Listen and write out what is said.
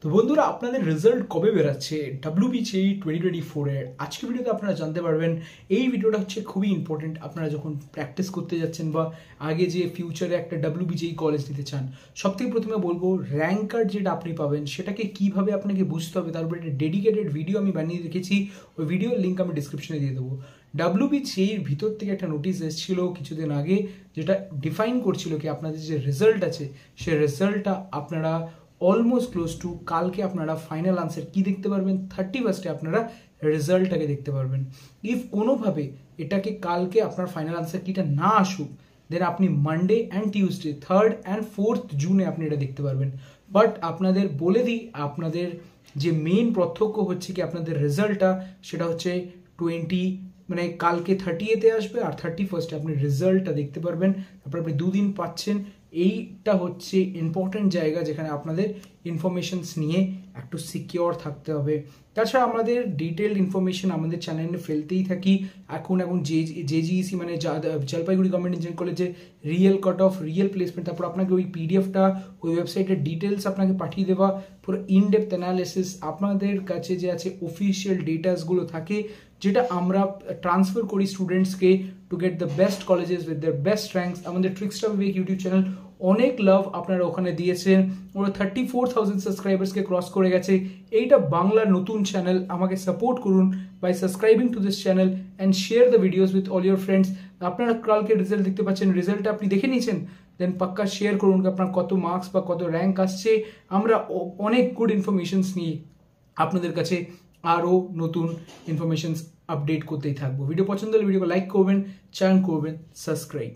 তো বন্ধুরা, আপনাদের রেজাল্ট কবে বেরাচ্ছে WBJEE 2024 এর আজকে ভিডিওতে আপনারা জানতে পারবেন। এই ভিডিওটা হচ্ছে খুবই ইম্পর্টেন্ট। আপনারা যখন প্র্যাকটিস করতে যাচ্ছেন বা আগে যে ফিউচারে একটা WBJEE কলেজ দিতে চান, সবথেকে প্রথমে বলবো র্যাঙ্ক কার্ড যেটা আপনি পাবেন সেটাকে কিভাবে আপনাকে বুঝতে হবে তার উপরে একটা ডেডিকেটেড ভিডিও আমি বানিয়ে রেখেছি। ওই ভিডিওর লিঙ্ক আমি ডিসক্রিপশনে দিয়ে দেবো। WBJEE ভিতর থেকে একটা নোটিশ এসেছিল কিছুদিন আগে, যেটা ডিফাইন করছিল কি আপনাদের যে রেজাল্ট আছে সেই রেজাল্টটা আপনারা অলমোস্ট ক্লোজ টু কালকে আপনারা ফাইনাল আনসার কি দেখতে পারবেন, 31 আপনারা রেজাল্টটাকে দেখতে পারবেন। ইফ কোনোভাবে এটাকে কালকে আপনার ফাইনাল আনসার কিটা না আসুক, দেন আপনি Monday and Tuesday 3rd and 4th জুনে আপনি এটা দেখতে পারবেন। বাট আপনাদের বলে দিই, আপনাদের যে মেইন প্রত্যক্ষ হচ্ছে কি আপনাদের রেজাল্টটা সেটা হচ্ছে মানে কালকে 30তে আসবে আর 31 আপনি রেজাল্টটা দেখতে পারবেন। তারপর আপনি দুদিন পাচ্ছেন। এইটা হচ্ছে ইম্পর্টেন্ট জায়গা যেখানে আপনাদের ইনফরমেশনস নিয়ে একটু সিকিওর থাকতে হবে। তাছাড়া আমাদের ডিটেলড ইনফরমেশন আমাদের চ্যানেলে ফেলতেই থাকি। এখন জেজিইসি মানে জলপাইগুড়ি গভর্নমেন্ট ইঞ্জিনিয়ারিং কলেজে real cut off, real placement, তারপর আপনাকে ওই পিডিএফটা ওই ওয়েবসাইটের ডিটেলস আপনাকে পাঠিয়ে দেওয়া, পুরো ইনডেপথ অ্যানালিসিস, আপনাদের কাছে যে আছে অফিসিয়াল ডেটাসগুলো থাকে যেটা আমরা ট্রান্সফার করি স্টুডেন্টসকে to get the best colleges with the best ranks. আমাদের ট্রিক্সটা বিবেক ইউটিউব চ্যানেল অনেক লাভ আপনারা ওখানে দিয়েছেন। ওরা 34,000 সাবস্ক্রাইবার্সকে ক্রস করে গেছে। এইটা বাংলার নতুন চ্যানেল, আমাকে সাপোর্ট করুন by subscribing to this channel and share the videos with all your friends. আপনারা কালকে রেজাল্ট দেখতে পাচ্ছেন, রেজাল্টটা আপনি দেখে নিয়েছেন, দেন পাক্কা শেয়ার করুন আপনার কত মার্কস বা কত র্যাঙ্ক আসছে। আমরা অনেক গুড ইনফরমেশনস নিয়ে আপনাদের কাছে আরও নতুন ইনফরমেশনস আপডেট করতেই থাকবো। ভিডিও পছন্দ হলে ভিডিওকে লাইক করবেন, চ্যানেল করবেন সাবস্ক্রাইব।